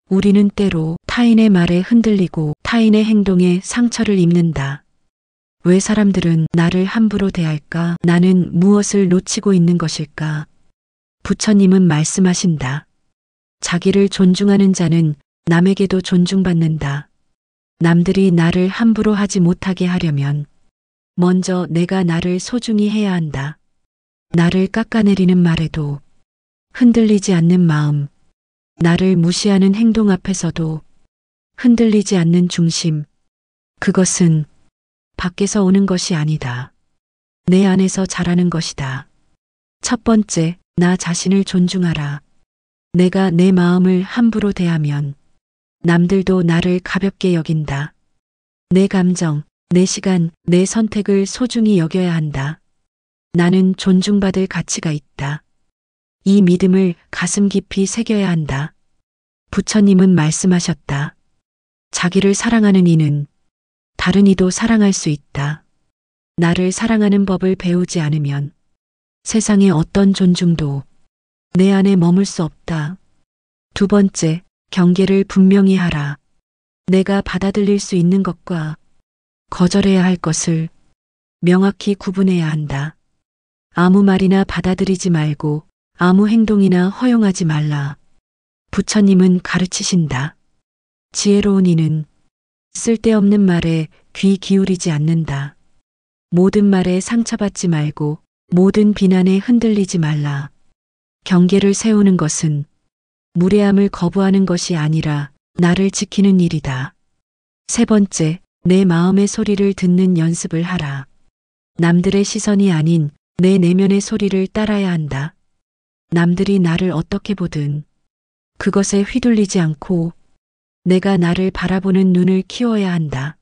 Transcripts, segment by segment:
우리는 때로 타인의 말에 흔들리고 타인의 행동에 상처를 입는다. 왜 사람들은 나를 함부로 대할까? 나는 무엇을 놓치고 있는 것일까? 부처님은 말씀하신다. 자기를 존중하는 자는 남에게도 존중받는다. 남들이 나를 함부로 하지 못하게 하려면 먼저 내가 나를 소중히 해야 한다. 나를 깎아내리는 말에도 흔들리지 않는 마음, 나를 무시하는 행동 앞에서도 흔들리지 않는 중심, 그것은 밖에서 오는 것이 아니다. 내 안에서 자라는 것이다. 첫 번째, 나 자신을 존중하라. 내가 내 마음을 함부로 대하면 남들도 나를 가볍게 여긴다. 내 감정, 내 시간, 내 선택을 소중히 여겨야 한다. 나는 존중받을 가치가 있다. 이 믿음을 가슴 깊이 새겨야 한다. 부처님은 말씀하셨다. 자기를 사랑하는 이는 다른 이도 사랑할 수 있다. 나를 사랑하는 법을 배우지 않으면 세상의 어떤 존중도 내 안에 머물 수 없다. 두 번째, 경계를 분명히 하라. 내가 받아들일 수 있는 것과 거절해야 할 것을 명확히 구분해야 한다. 아무 말이나 받아들이지 말고 아무 행동이나 허용하지 말라. 부처님은 가르치신다. 지혜로운 이는 쓸데없는 말에 귀 기울이지 않는다. 모든 말에 상처받지 말고 모든 비난에 흔들리지 말라. 경계를 세우는 것은 무례함을 거부하는 것이 아니라 나를 지키는 일이다. 세 번째, 내 마음의 소리를 듣는 연습을 하라. 남들의 시선이 아닌 내 내면의 소리를 따라야 한다. 남들이 나를 어떻게 보든 그것에 휘둘리지 않고 내가 나를 바라보는 눈을 키워야 한다.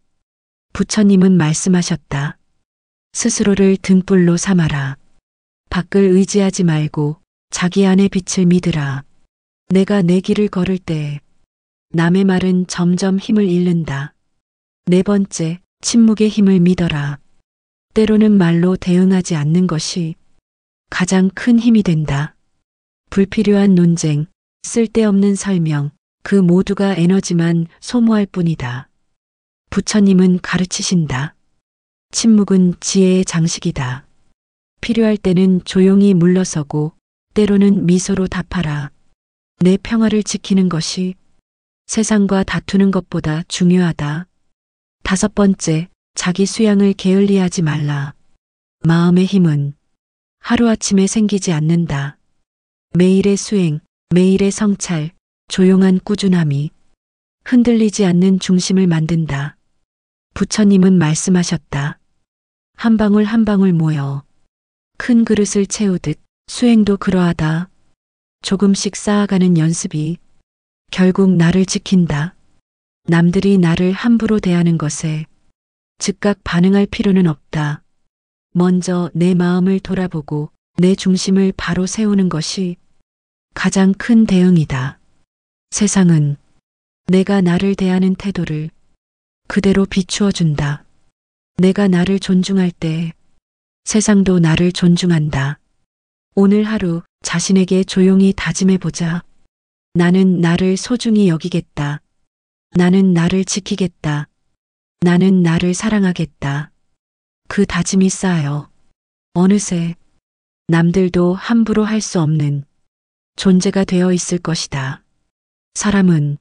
부처님은 말씀하셨다. 스스로를 등불로 삼아라. 밖을 의지하지 말고 자기 안의 빛을 믿으라. 내가 내 길을 걸을 때 남의 말은 점점 힘을 잃는다. 네 번째, 침묵의 힘을 믿어라. 때로는 말로 대응하지 않는 것이 가장 큰 힘이 된다. 불필요한 논쟁, 쓸데없는 설명, 그 모두가 에너지만 소모할 뿐이다. 부처님은 가르치신다. 침묵은 지혜의 장식이다. 필요할 때는 조용히 물러서고 때로는 미소로 답하라. 내 평화를 지키는 것이 세상과 다투는 것보다 중요하다. 다섯 번째, 자기 수양을 게을리하지 말라. 마음의 힘은 하루아침에 생기지 않는다. 매일의 수행, 매일의 성찰, 조용한 꾸준함이 흔들리지 않는 중심을 만든다. 부처님은 말씀하셨다. 한 방울 한 방울 모여 큰 그릇을 채우듯 수행도 그러하다. 조금씩 쌓아가는 연습이 결국 나를 지킨다. 남들이 나를 함부로 대하는 것에 즉각 반응할 필요는 없다. 먼저 내 마음을 돌아보고 내 중심을 바로 세우는 것이 가장 큰 대응이다. 세상은 내가 나를 대하는 태도를 그대로 비추어 준다. 내가 나를 존중할 때 세상도 나를 존중한다. 오늘 하루 자신에게 조용히 다짐해 보자. 나는 나를 소중히 여기겠다. 나는 나를 지키겠다. 나는 나를 사랑하겠다. 그 다짐이 쌓여 어느새 남들도 함부로 할 수 없는 존재가 되어 있을 것이다. 사람은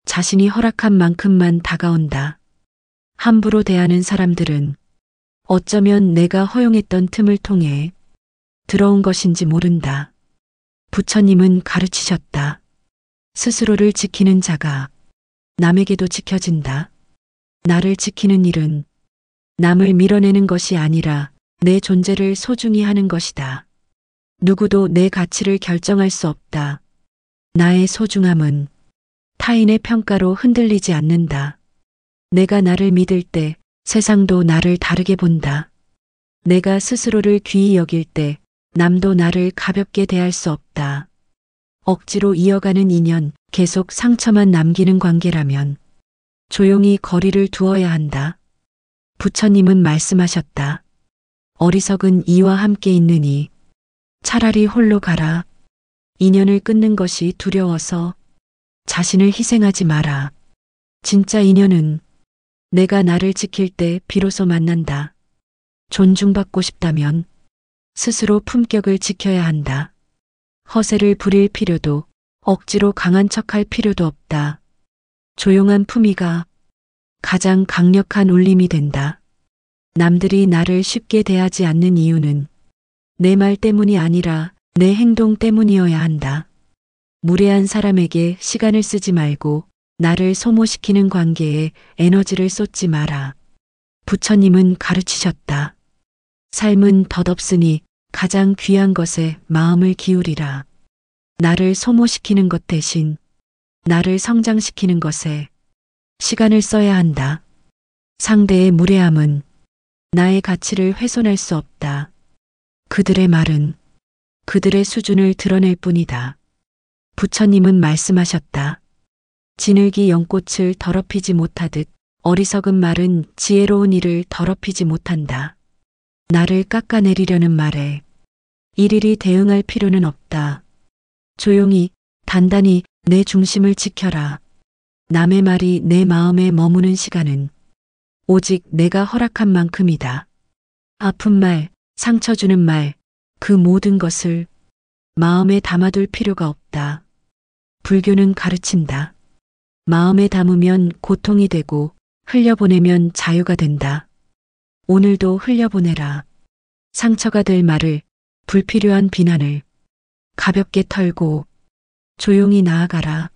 자신이 허락한 만큼만 다가온다. 함부로 대하는 사람들은 어쩌면 내가 허용했던 틈을 통해 들어온 것인지 모른다. 부처님은 가르치셨다. 스스로를 지키는 자가 남에게도 지켜진다. 나를 지키는 일은 남을 밀어내는 것이 아니라 내 존재를 소중히 하는 것이다. 누구도 내 가치를 결정할 수 없다. 나의 소중함은 타인의 평가로 흔들리지 않는다. 내가 나를 믿을 때 세상도 나를 다르게 본다. 내가 스스로를 귀히 여길 때 남도 나를 가볍게 대할 수 없다. 억지로 이어가는 인연, 계속 상처만 남기는 관계라면 조용히 거리를 두어야 한다. 부처님은 말씀하셨다. 어리석은 이와 함께 있느니 차라리 홀로 가라. 인연을 끊는 것이 두려워서 자신을 희생하지 마라. 진짜 인연은 내가 나를 지킬 때 비로소 만난다. 존중받고 싶다면 스스로 품격을 지켜야 한다. 허세를 부릴 필요도 억지로 강한 척할 필요도 없다. 조용한 품위가 가장 강력한 울림이 된다. 남들이 나를 쉽게 대하지 않는 이유는 내 말 때문이 아니라 내 행동 때문이어야 한다. 무례한 사람에게 시간을 쓰지 말고 나를 소모시키는 관계에 에너지를 쏟지 마라. 부처님은 가르치셨다. 삶은 덧없으니 가장 귀한 것에 마음을 기울이라. 나를 소모시키는 것 대신 나를 성장시키는 것에 시간을 써야 한다. 상대의 무례함은 나의 가치를 훼손할 수 없다. 그들의 말은 그들의 수준을 드러낼 뿐이다. 부처님은 말씀하셨다. 지늘기 연꽃을 더럽히지 못하듯 어리석은 말은 지혜로운 이를 더럽히지 못한다. 나를 깎아내리려는 말에 일일이 대응할 필요는 없다. 조용히 단단히 내 중심을 지켜라. 남의 말이 내 마음에 머무는 시간은 오직 내가 허락한 만큼이다. 아픈 말, 상처 주는 말, 그 모든 것을 마음에 담아둘 필요가 없다. 불교는 가르친다. 마음에 담으면 고통이 되고 흘려보내면 자유가 된다. 오늘도 흘려보내라. 상처가 될 말을, 불필요한 비난을 가볍게 털고 조용히 나아가라.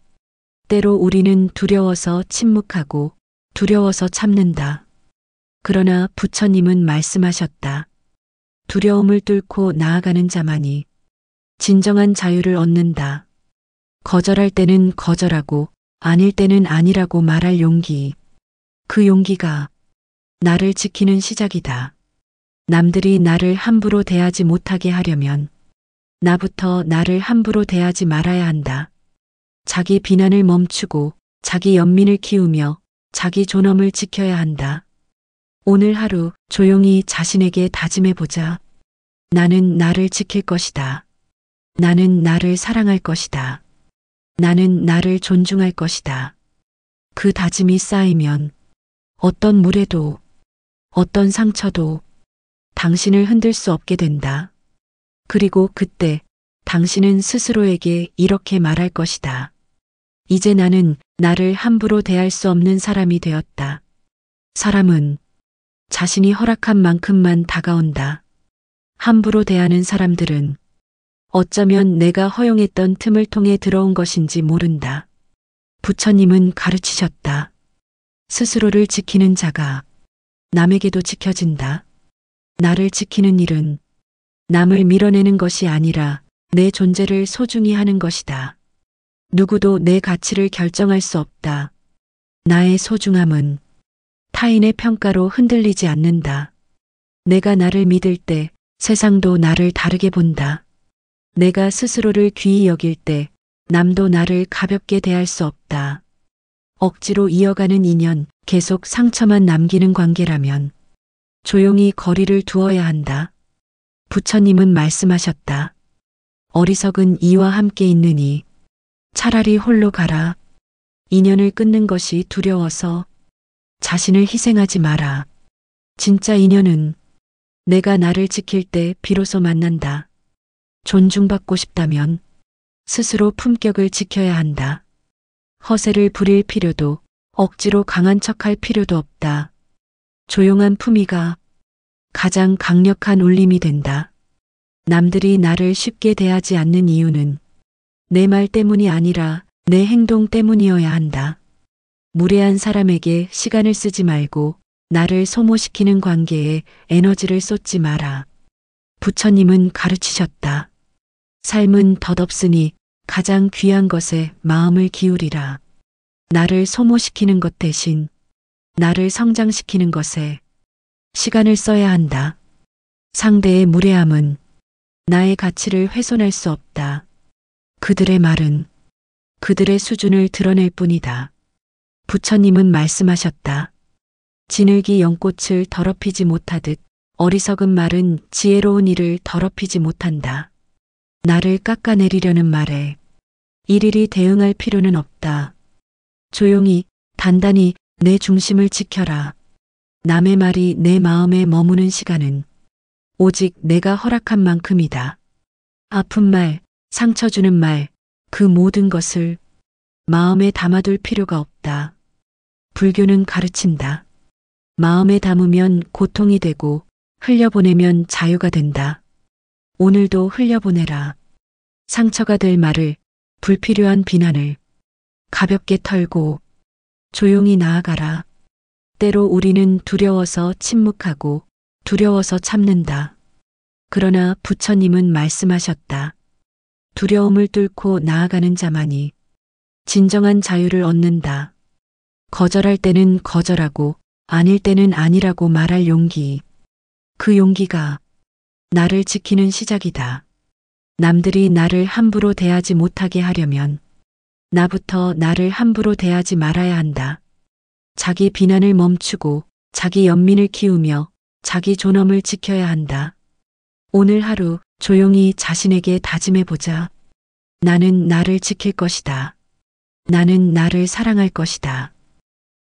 때로 우리는 두려워서 침묵하고 두려워서 참는다. 그러나 부처님은 말씀하셨다. 두려움을 뚫고 나아가는 자만이 진정한 자유를 얻는다. 거절할 때는 거절하고 아닐 때는 아니라고 말할 용기. 그 용기가 나를 지키는 시작이다. 남들이 나를 함부로 대하지 못하게 하려면 나부터 나를 함부로 대하지 말아야 한다. 자기 비난을 멈추고 자기 연민을 키우며 자기 존엄을 지켜야 한다. 오늘 하루 조용히 자신에게 다짐해보자. 나는 나를 지킬 것이다. 나는 나를 사랑할 것이다. 나는 나를 존중할 것이다. 그 다짐이 쌓이면 어떤 무례도 어떤 상처도 당신을 흔들 수 없게 된다. 그리고 그때 당신은 스스로에게 이렇게 말할 것이다. 이제 나는 나를 함부로 대할 수 없는 사람이 되었다. 사람은 자신이 허락한 만큼만 다가온다. 함부로 대하는 사람들은 어쩌면 내가 허용했던 틈을 통해 들어온 것인지 모른다. 부처님은 가르치셨다. 스스로를 지키는 자가 남에게도 지켜진다. 나를 지키는 일은 남을 밀어내는 것이 아니라 내 존재를 소중히 하는 것이다. 누구도 내 가치를 결정할 수 없다. 나의 소중함은 타인의 평가로 흔들리지 않는다. 내가 나를 믿을 때 세상도 나를 다르게 본다. 내가 스스로를 귀히 여길 때 남도 나를 가볍게 대할 수 없다. 억지로 이어가는 인연, 계속 상처만 남기는 관계라면 조용히 거리를 두어야 한다. 부처님은 말씀하셨다. 어리석은 이와 함께 있느니 차라리 홀로 가라. 인연을 끊는 것이 두려워서 자신을 희생하지 마라. 진짜 인연은 내가 나를 지킬 때 비로소 만난다. 존중받고 싶다면 스스로 품격을 지켜야 한다. 허세를 부릴 필요도 억지로 강한 척할 필요도 없다. 조용한 품위가 가장 강력한 울림이 된다. 남들이 나를 쉽게 대하지 않는 이유는 내 말 때문이 아니라 내 행동 때문이어야 한다. 무례한 사람에게 시간을 쓰지 말고 나를 소모시키는 관계에 에너지를 쏟지 마라. 부처님은 가르치셨다. 삶은 덧없으니 가장 귀한 것에 마음을 기울이라. 나를 소모시키는 것 대신 나를 성장시키는 것에 시간을 써야 한다. 상대의 무례함은 나의 가치를 훼손할 수 없다. 그들의 말은 그들의 수준을 드러낼 뿐이다. 부처님은 말씀하셨다. 지늘기 연꽃을 더럽히지 못하듯 어리석은 말은 지혜로운 이를 더럽히지 못한다. 나를 깎아내리려는 말에 일일이 대응할 필요는 없다. 조용히, 단단히 내 중심을 지켜라. 남의 말이 내 마음에 머무는 시간은 오직 내가 허락한 만큼이다. 아픈 말, 상처 주는 말, 그 모든 것을 마음에 담아둘 필요가 없다. 불교는 가르친다. 마음에 담으면 고통이 되고 흘려보내면 자유가 된다. 오늘도 흘려보내라. 상처가 될 말을, 불필요한 비난을 가볍게 털고 조용히 나아가라. 때로 우리는 두려워서 침묵하고 두려워서 참는다. 그러나 부처님은 말씀하셨다. 두려움을 뚫고 나아가는 자만이 진정한 자유를 얻는다. 거절할 때는 거절하고 아닐 때는 아니라고 말할 용기. 그 용기가 나를 지키는 시작이다. 남들이 나를 함부로 대하지 못하게 하려면 나부터 나를 함부로 대하지 말아야 한다. 자기 비난을 멈추고 자기 연민을 키우며 자기 존엄을 지켜야 한다. 오늘 하루 조용히 자신에게 다짐해보자. 나는 나를 지킬 것이다. 나는 나를 사랑할 것이다.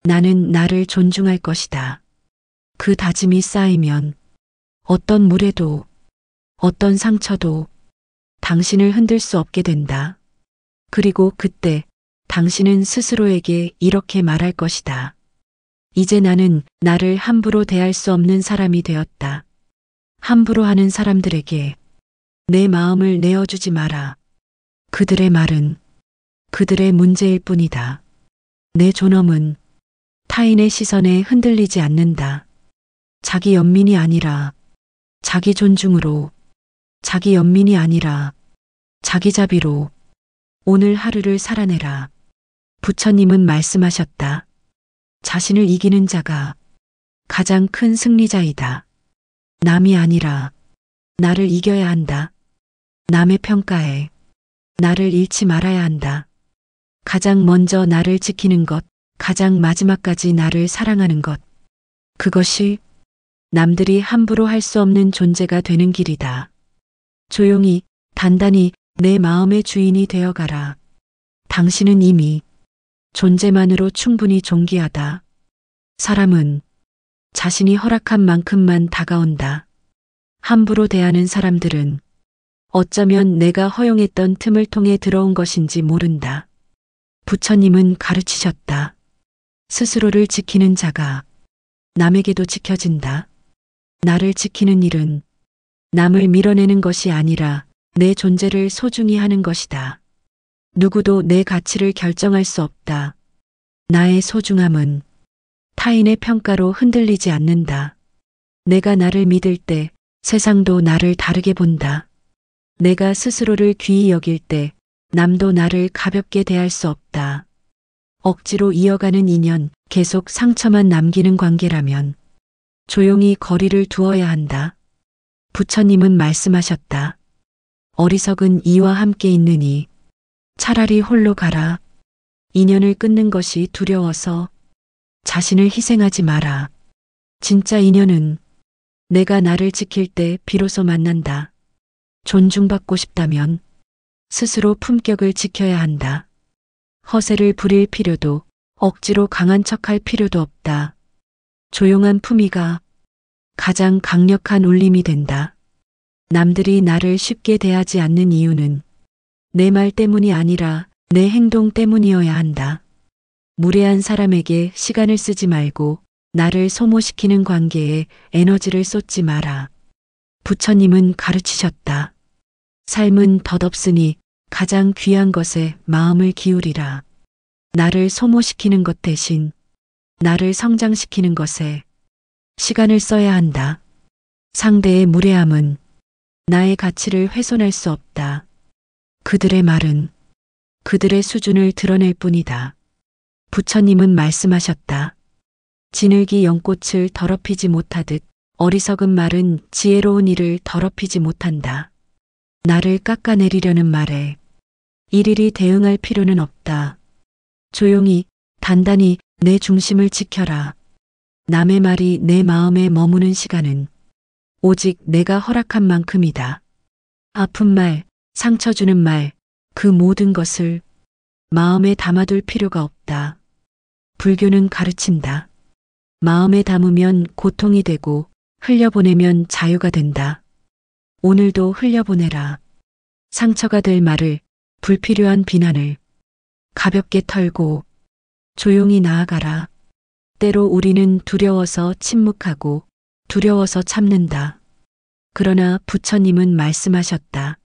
나는 나를 존중할 것이다. 그 다짐이 쌓이면 어떤 물에도 어떤 상처도 당신을 흔들 수 없게 된다. 그리고 그때 당신은 스스로에게 이렇게 말할 것이다. 이제 나는 나를 함부로 대할 수 없는 사람이 되었다. 함부로 하는 사람들에게 내 마음을 내어주지 마라. 그들의 말은 그들의 문제일 뿐이다. 내 존엄은 타인의 시선에 흔들리지 않는다. 자기 연민이 아니라 자기 존중으로, 자기 연민이 아니라 자기 자비로 오늘 하루를 살아내라. 부처님은 말씀하셨다. 자신을 이기는 자가 가장 큰 승리자이다. 남이 아니라 나를 이겨야 한다. 남의 평가에 나를 잃지 말아야 한다. 가장 먼저 나를 지키는 것, 가장 마지막까지 나를 사랑하는 것. 그것이 남들이 함부로 할 수 없는 존재가 되는 길이다. 조용히, 단단히 내 마음의 주인이 되어가라. 당신은 이미 존재만으로 충분히 존귀하다. 사람은 자신이 허락한 만큼만 다가온다. 함부로 대하는 사람들은 어쩌면 내가 허용했던 틈을 통해 들어온 것인지 모른다. 부처님은 가르치셨다. 스스로를 지키는 자가 남에게도 지켜진다. 나를 지키는 일은 남을 밀어내는 것이 아니라 내 존재를 소중히 하는 것이다. 누구도 내 가치를 결정할 수 없다. 나의 소중함은 타인의 평가로 흔들리지 않는다. 내가 나를 믿을 때 세상도 나를 다르게 본다. 내가 스스로를 귀히 여길 때 남도 나를 가볍게 대할 수 없다. 억지로 이어가는 인연, 계속 상처만 남기는 관계라면 조용히 거리를 두어야 한다. 부처님은 말씀하셨다. 어리석은 이와 함께 있느니 차라리 홀로 가라. 인연을 끊는 것이 두려워서 자신을 희생하지 마라. 진짜 인연은 내가 나를 지킬 때 비로소 만난다. 존중받고 싶다면 스스로 품격을 지켜야 한다. 허세를 부릴 필요도 억지로 강한 척할 필요도 없다. 조용한 품위가 가장 강력한 울림이 된다. 남들이 나를 쉽게 대하지 않는 이유는 내 말 때문이 아니라 내 행동 때문이어야 한다. 무례한 사람에게 시간을 쓰지 말고 나를 소모시키는 관계에 에너지를 쏟지 마라. 부처님은 가르치셨다. 삶은 덧없으니 가장 귀한 것에 마음을 기울이라. 나를 소모시키는 것 대신 나를 성장시키는 것에 시간을 써야 한다. 상대의 무례함은 나의 가치를 훼손할 수 없다. 그들의 말은 그들의 수준을 드러낼 뿐이다. 부처님은 말씀하셨다. 지늘기 연꽃을 더럽히지 못하듯 어리석은 말은 지혜로운 이를 더럽히지 못한다. 나를 깎아내리려는 말에 일일이 대응할 필요는 없다. 조용히, 단단히 내 중심을 지켜라. 남의 말이 내 마음에 머무는 시간은 오직 내가 허락한 만큼이다. 아픈 말, 상처 주는 말, 그 모든 것을 마음에 담아둘 필요가 없다. 불교는 가르친다. 마음에 담으면 고통이 되고 흘려보내면 자유가 된다. 오늘도 흘려보내라. 상처가 될 말을, 불필요한 비난을 가볍게 털고 조용히 나아가라. 때로 우리는 두려워서 침묵하고 두려워서 참는다. 그러나 부처님은 말씀하셨다.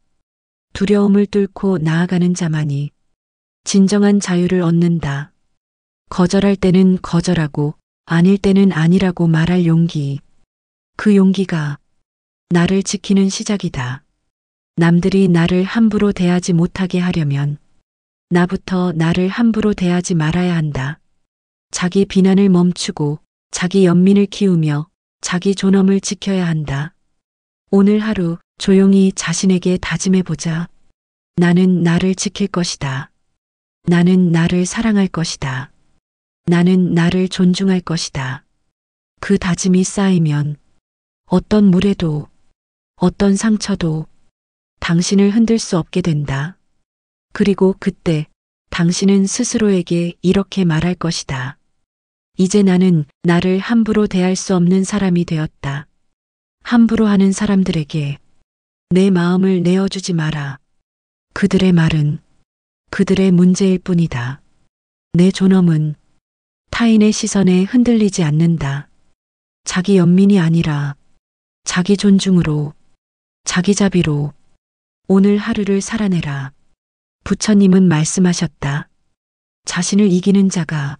두려움을 뚫고 나아가는 자만이 진정한 자유를 얻는다. 거절할 때는 거절하고 아닐 때는 아니라고 말할 용기. 그 용기가 나를 지키는 시작이다. 남들이 나를 함부로 대하지 못하게 하려면 나부터 나를 함부로 대하지 말아야 한다. 자기 비난을 멈추고 자기 연민을 키우며 자기 존엄을 지켜야 한다. 오늘 하루 조용히 자신에게 다짐해보자. 나는 나를 지킬 것이다. 나는 나를 사랑할 것이다. 나는 나를 존중할 것이다. 그 다짐이 쌓이면 어떤 물에도 어떤 상처도 당신을 흔들 수 없게 된다. 그리고 그때 당신은 스스로에게 이렇게 말할 것이다. 이제 나는 나를 함부로 대할 수 없는 사람이 되었다. 함부로 하는 사람들에게 내 마음을 내어주지 마라. 그들의 말은 그들의 문제일 뿐이다. 내 존엄은 타인의 시선에 흔들리지 않는다. 자기 연민이 아니라 자기 존중으로, 자기 자비로 오늘 하루를 살아내라. 부처님은 말씀하셨다. 자신을 이기는 자가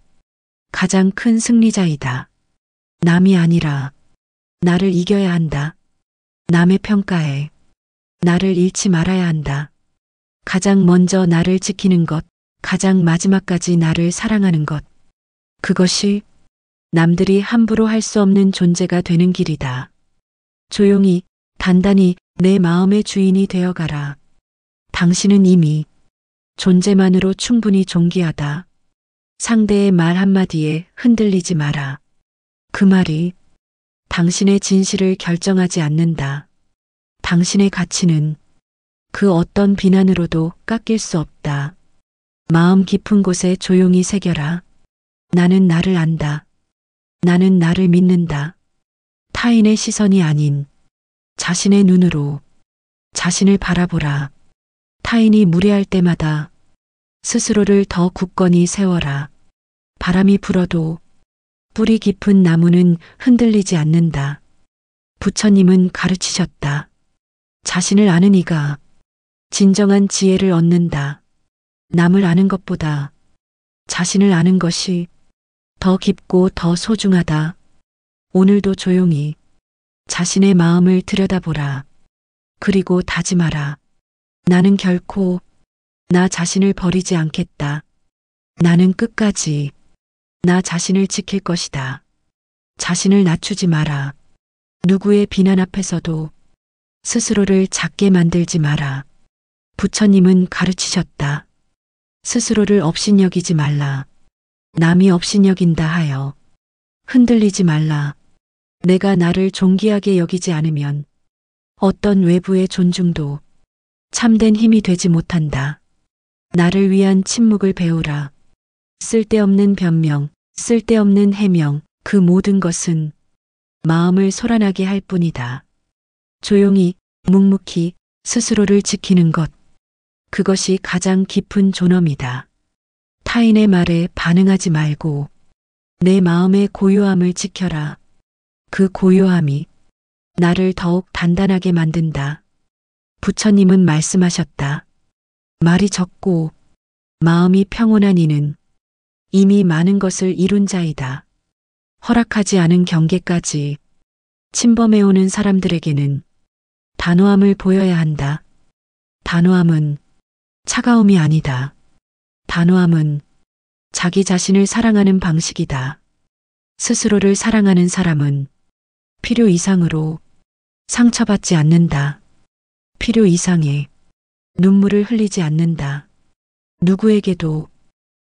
가장 큰 승리자이다. 남이 아니라 나를 이겨야 한다. 남의 평가에 나를 잃지 말아야 한다. 가장 먼저 나를 지키는 것, 가장 마지막까지 나를 사랑하는 것. 그것이 남들이 함부로 할 수 없는 존재가 되는 길이다. 조용히, 단단히 내 마음의 주인이 되어가라. 당신은 이미 존재만으로 충분히 존귀하다. 상대의 말 한마디에 흔들리지 마라. 그 말이 당신의 진실을 결정하지 않는다. 당신의 가치는 그 어떤 비난으로도 깎일 수 없다. 마음 깊은 곳에 조용히 새겨라. 나는 나를 안다. 나는 나를 믿는다. 타인의 시선이 아닌 자신의 눈으로 자신을 바라보라. 타인이 무례할 때마다 스스로를 더 굳건히 세워라. 바람이 불어도 뿌리 깊은 나무는 흔들리지 않는다. 부처님은 가르치셨다. 자신을 아는 이가 진정한 지혜를 얻는다. 남을 아는 것보다 자신을 아는 것이 더 깊고 더 소중하다. 오늘도 조용히 자신의 마음을 들여다보라. 그리고 다짐하라. 나는 결코 나 자신을 버리지 않겠다. 나는 끝까지 나 자신을 지킬 것이다. 자신을 낮추지 마라. 누구의 비난 앞에서도 스스로를 작게 만들지 마라. 부처님은 가르치셨다. 스스로를 업신여기지 말라. 남이 업신여긴다 하여 흔들리지 말라. 내가 나를 존귀하게 여기지 않으면 어떤 외부의 존중도 참된 힘이 되지 못한다. 나를 위한 침묵을 배우라. 쓸데없는 변명, 쓸데없는 해명, 그 모든 것은 마음을 소란하게 할 뿐이다. 조용히, 묵묵히 스스로를 지키는 것. 그것이 가장 깊은 존엄이다. 타인의 말에 반응하지 말고 내 마음의 고요함을 지켜라. 그 고요함이 나를 더욱 단단하게 만든다. 부처님은 말씀하셨다. 말이 적고 마음이 평온한 이는 이미 많은 것을 이룬 자이다. 허락하지 않은 경계까지 침범해오는 사람들에게는 단호함을 보여야 한다. 단호함은 차가움이 아니다. 단호함은 자기 자신을 사랑하는 방식이다. 스스로를 사랑하는 사람은 필요 이상으로 상처받지 않는다. 필요 이상의 눈물을 흘리지 않는다. 누구에게도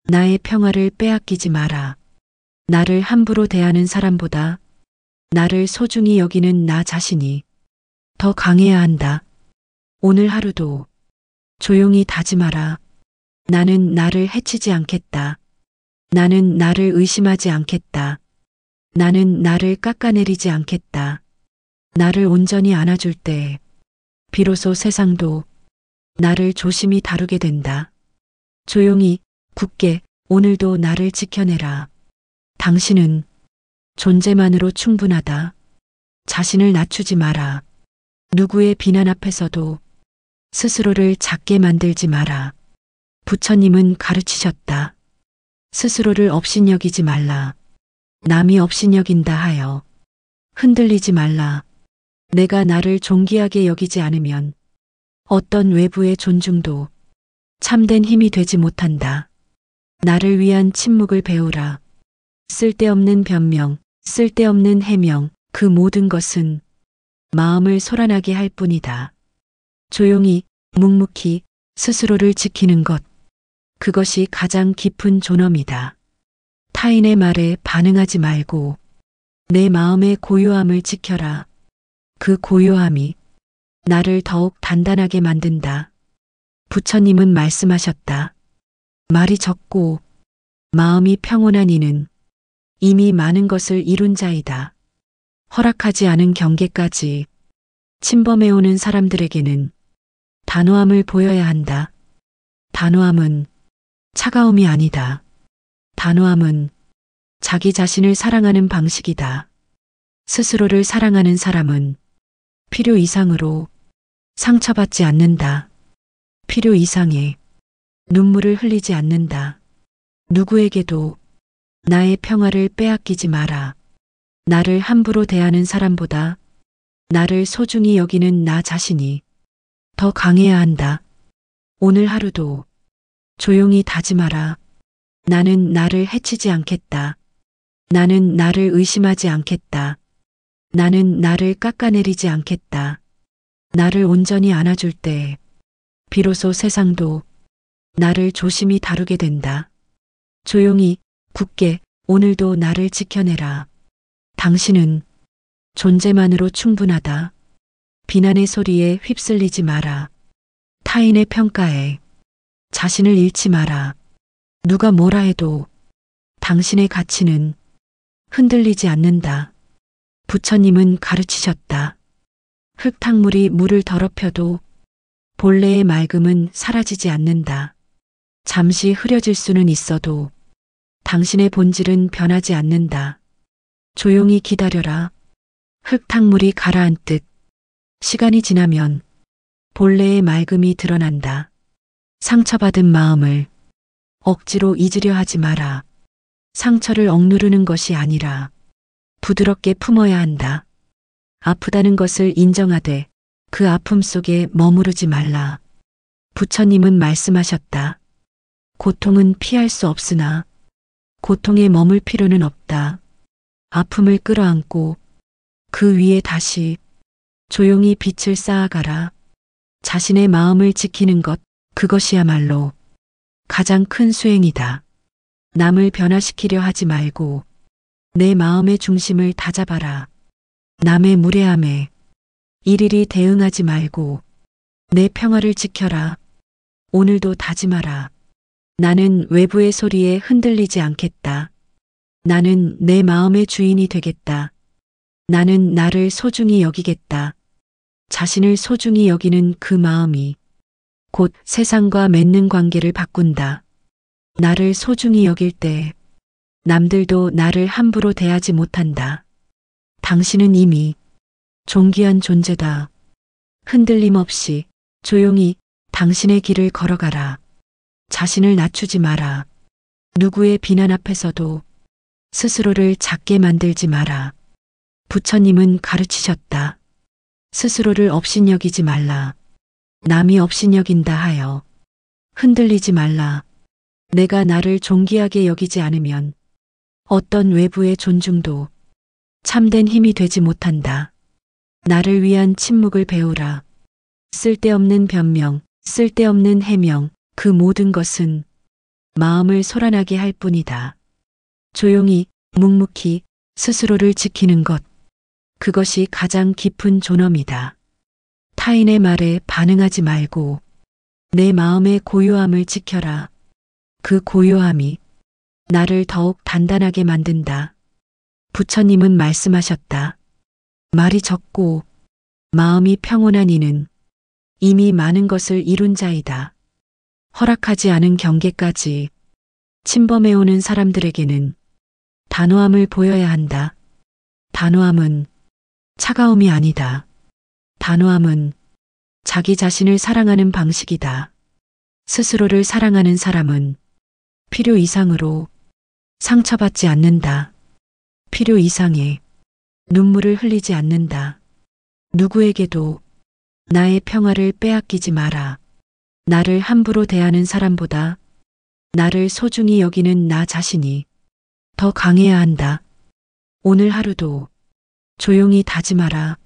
나의 평화를 빼앗기지 마라. 나를 함부로 대하는 사람보다 나를 소중히 여기는 나 자신이 더 강해야 한다. 오늘 하루도 조용히 다짐하라. 나는 나를 해치지 않겠다. 나는 나를 의심하지 않겠다. 나는 나를 깎아내리지 않겠다. 나를 온전히 안아줄 때 비로소 세상도 나를 조심히 다루게 된다. 조용히, 굳게 오늘도 나를 지켜내라. 당신은 존재만으로 충분하다. 자신을 낮추지 마라. 누구의 비난 앞에서도 스스로를 작게 만들지 마라. 부처님은 가르치셨다. 스스로를 업신여기지 말라. 남이 업신여긴다 하여 흔들리지 말라. 내가 나를 존귀하게 여기지 않으면 어떤 외부의 존중도 참된 힘이 되지 못한다. 나를 위한 침묵을 배우라. 쓸데없는 변명, 쓸데없는 해명, 그 모든 것은 마음을 소란하게 할 뿐이다. 조용히, 묵묵히 스스로를 지키는 것, 그것이 가장 깊은 존엄이다. 타인의 말에 반응하지 말고 내 마음의 고요함을 지켜라. 그 고요함이 나를 더욱 단단하게 만든다. 부처님은 말씀하셨다. 말이 적고 마음이 평온한 이는 이미 많은 것을 이룬 자이다. 허락하지 않은 경계까지 침범해오는 사람들에게는 단호함을 보여야 한다. 단호함은 차가움이 아니다. 단호함은 자기 자신을 사랑하는 방식이다. 스스로를 사랑하는 사람은 필요 이상으로 상처받지 않는다. 필요 이상의 눈물을 흘리지 않는다. 누구에게도 나의 평화를 빼앗기지 마라. 나를 함부로 대하는 사람보다 나를 소중히 여기는 나 자신이 더 강해야 한다. 오늘 하루도 조용히 다짐하라. 나는 나를 해치지 않겠다. 나는 나를 의심하지 않겠다. 나는 나를 깎아내리지 않겠다. 나를 온전히 안아줄 때 비로소 세상도 나를 조심히 다루게 된다. 조용히, 굳게 오늘도 나를 지켜내라. 당신은 존재만으로 충분하다. 비난의 소리에 휩쓸리지 마라. 타인의 평가에 자신을 잃지 마라. 누가 뭐라 해도 당신의 가치는 흔들리지 않는다. 부처님은 가르치셨다. 흙탕물이 물을 더럽혀도 본래의 맑음은 사라지지 않는다. 잠시 흐려질 수는 있어도 당신의 본질은 변하지 않는다. 조용히 기다려라. 흙탕물이 가라앉듯 시간이 지나면 본래의 맑음이 드러난다. 상처받은 마음을 억지로 잊으려 하지 마라. 상처를 억누르는 것이 아니라 부드럽게 품어야 한다. 아프다는 것을 인정하되 그 아픔 속에 머무르지 말라. 부처님은 말씀하셨다. 고통은 피할 수 없으나 고통에 머물 필요는 없다. 아픔을 끌어안고 그 위에 다시 조용히 빛을 쌓아가라. 자신의 마음을 지키는 것, 그것이야말로 가장 큰 수행이다. 남을 변화시키려 하지 말고 내 마음의 중심을 다잡아라. 남의 무례함에 일일이 대응하지 말고 내 평화를 지켜라. 오늘도 다짐하라. 나는 외부의 소리에 흔들리지 않겠다. 나는 내 마음의 주인이 되겠다. 나는 나를 소중히 여기겠다. 자신을 소중히 여기는 그 마음이 곧 세상과 맺는 관계를 바꾼다. 나를 소중히 여길 때 남들도 나를 함부로 대하지 못한다. 당신은 이미 존귀한 존재다. 흔들림 없이 조용히 당신의 길을 걸어가라. 자신을 낮추지 마라. 누구의 비난 앞에서도 스스로를 작게 만들지 마라. 부처님은 가르치셨다. 스스로를 업신여기지 말라. 남이 업신여긴다 하여 흔들리지 말라. 내가 나를 존귀하게 여기지 않으면 어떤 외부의 존중도 참된 힘이 되지 못한다. 나를 위한 침묵을 배우라. 쓸데없는 변명, 쓸데없는 해명, 그 모든 것은 마음을 소란하게 할 뿐이다. 조용히, 묵묵히 스스로를 지키는 것, 그것이 가장 깊은 존엄이다. 타인의 말에 반응하지 말고 내 마음의 고요함을 지켜라. 그 고요함이 나를 더욱 단단하게 만든다. 부처님은 말씀하셨다. 말이 적고 마음이 평온한 이는 이미 많은 것을 이룬 자이다. 허락하지 않은 경계까지 침범해오는 사람들에게는 단호함을 보여야 한다. 단호함은 차가움이 아니다. 단호함은 자기 자신을 사랑하는 방식이다. 스스로를 사랑하는 사람은 필요 이상으로 상처받지 않는다. 필요 이상의 눈물을 흘리지 않는다. 누구에게도 나의 평화를 빼앗기지 마라. 나를 함부로 대하는 사람보다 나를 소중히 여기는 나 자신이 더 강해야 한다. 오늘 하루도 조용히 다짐하라.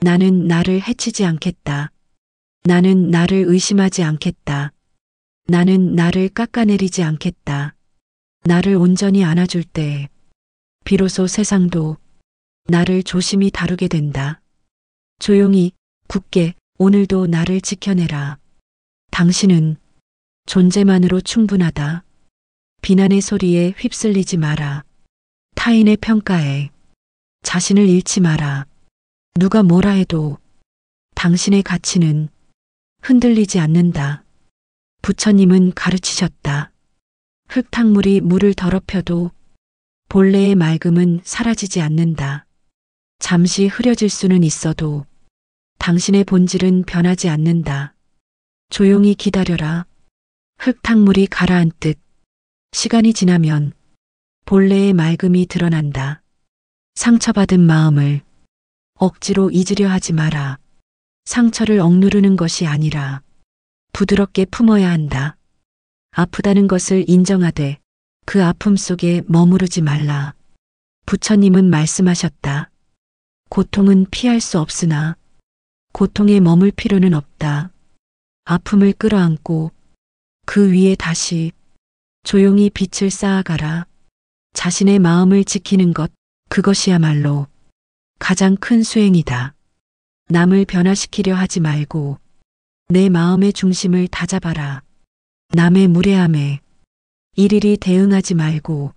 나는 나를 해치지 않겠다. 나는 나를 의심하지 않겠다. 나는 나를 깎아내리지 않겠다. 나를 온전히 안아줄 때 비로소 세상도 나를 조심히 다루게 된다. 조용히 굳게 오늘도 나를 지켜내라. 당신은 존재만으로 충분하다. 비난의 소리에 휩쓸리지 마라. 타인의 평가에 자신을 잃지 마라. 누가 뭐라 해도 당신의 가치는 흔들리지 않는다. 부처님은 가르치셨다. 흙탕물이 물을 더럽혀도 본래의 맑음은 사라지지 않는다. 잠시 흐려질 수는 있어도 당신의 본질은 변하지 않는다. 조용히 기다려라. 흙탕물이 가라앉듯 시간이 지나면 본래의 맑음이 드러난다. 상처받은 마음을 억지로 잊으려 하지 마라. 상처를 억누르는 것이 아니라 부드럽게 품어야 한다. 아프다는 것을 인정하되 그 아픔 속에 머무르지 말라. 부처님은 말씀하셨다. 고통은 피할 수 없으나 고통에 머물 필요는 없다. 아픔을 끌어안고 그 위에 다시 조용히 빛을 쌓아가라. 자신의 마음을 지키는 것, 그것이야말로 가장 큰 수행이다. 남을 변화시키려 하지 말고 내 마음의 중심을 다잡아라. 남의 무례함에 일일이 대응하지 말고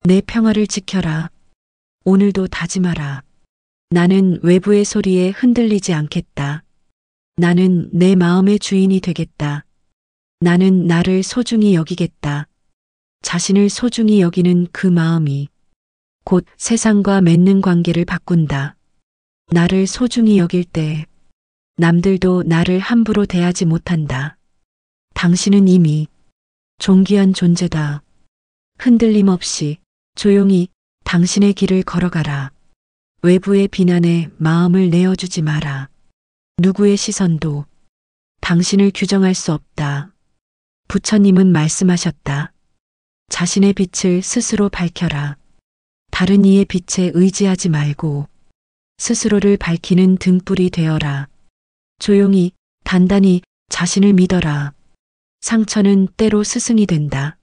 내 평화를 지켜라. 오늘도 다짐하라. 나는 외부의 소리에 흔들리지 않겠다. 나는 내 마음의 주인이 되겠다. 나는 나를 소중히 여기겠다. 자신을 소중히 여기는 그 마음이 곧 세상과 맺는 관계를 바꾼다. 나를 소중히 여길 때 남들도 나를 함부로 대하지 못한다. 당신은 이미 존귀한 존재다. 흔들림 없이 조용히 당신의 길을 걸어가라. 외부의 비난에 마음을 내어주지 마라. 누구의 시선도 당신을 규정할 수 없다. 부처님은 말씀하셨다. 자신의 빛을 스스로 밝혀라. 다른 이의 빛에 의지하지 말고 스스로를 밝히는 등불이 되어라. 조용히 단단히 자신을 믿어라. 상처는 때로 스승이 된다.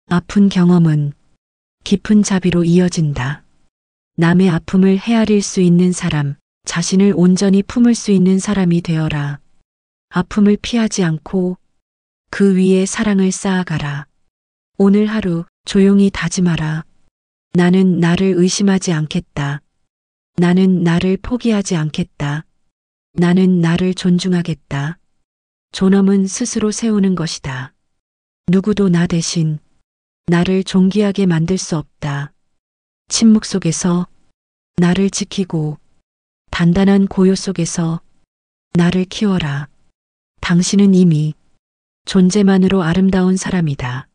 아픈 경험은 깊은 자비로 이어진다. 남의 아픔을 헤아릴 수 있는 사람, 자신을 온전히 품을 수 있는 사람이 되어라. 아픔을 피하지 않고 그 위에 사랑을 쌓아가라. 오늘 하루 조용히 다짐하라. 나는 나를 의심하지 않겠다. 나는 나를 포기하지 않겠다. 나는 나를 존중하겠다. 존엄은 스스로 세우는 것이다. 누구도 나 대신 나를 존귀하게 만들 수 없다. 침묵 속에서 나를 지키고 단단한 고요 속에서 나를 키워라. 당신은 이미 존재만으로 아름다운 사람이다.